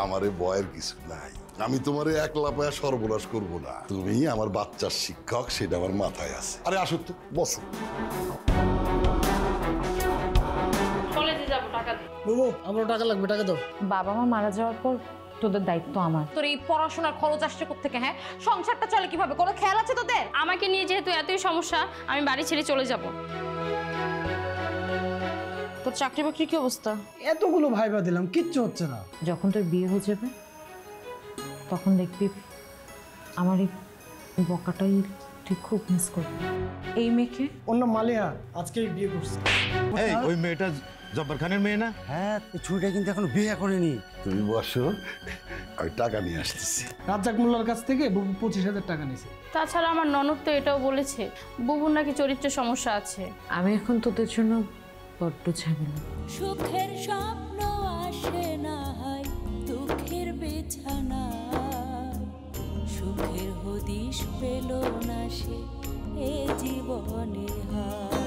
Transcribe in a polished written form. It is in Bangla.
আমারে ভয়ের কিছু নাই। আমি তোমারে একলা পায়া সর্বনাশ করবো না। তুমি আমার বাচ্চার শিক্ষক, সেটা আমার মাথায় আছে। আরে আসো তো, বসো। কলেজে যাব, টাকা দে। বুবু আমারও টাকা লাগবে, টাকা দাও। বাবা মা মারা যাওয়ার পর তোদের দায়িত্ব আমার। তোর এই পড়াশোনার খরচ আসছে কোত্থেকে? হ্যাঁ, সংসারটা চলে কিভাবে? কোনো খেয়াল আছে তোদের? আমাকে নিয়ে যেহেতু এতই সমস্যা, আমি বাড়ি ছেড়ে চলে যাব। তোর চাকরি বাকরি কি অবস্থা? এতগুলো ভাইবা দিলাম, কিচ্ছু হচ্ছে না। যখন তোর বিয়ে হয়ে যাবে তখন দেখবি আমার এই বকাটাই তুই খুব মিস করবি। এই মেয়েকে, ওর নাম মালিহা, আজকেই বিয়ে করছে। এই ওই মেয়েটা জব্বার খানের মেয়ে না? হ্যাঁ, এই ছুরিটা কিন্তু এখনো বিয়ে করেনি। তুমি বসো, আমি টাকা নিয়ে আসতেছি। রাজ্জাক মোল্লার কাছ থেকে বুবু 25,000 টাকা নিয়েছে। তাছাড়া আমার ননদ তো এটাও বলেছে বুবুর নাকি চরিত্র সমস্যা আছে। আমি এখন তোদের জন্য বড্ড ঝামেলা। সুখের স্বপ্ন আসে না হয় দুঃখের বিছানা, সুখের হদিশ পেল না সে এ জীবনে হয়।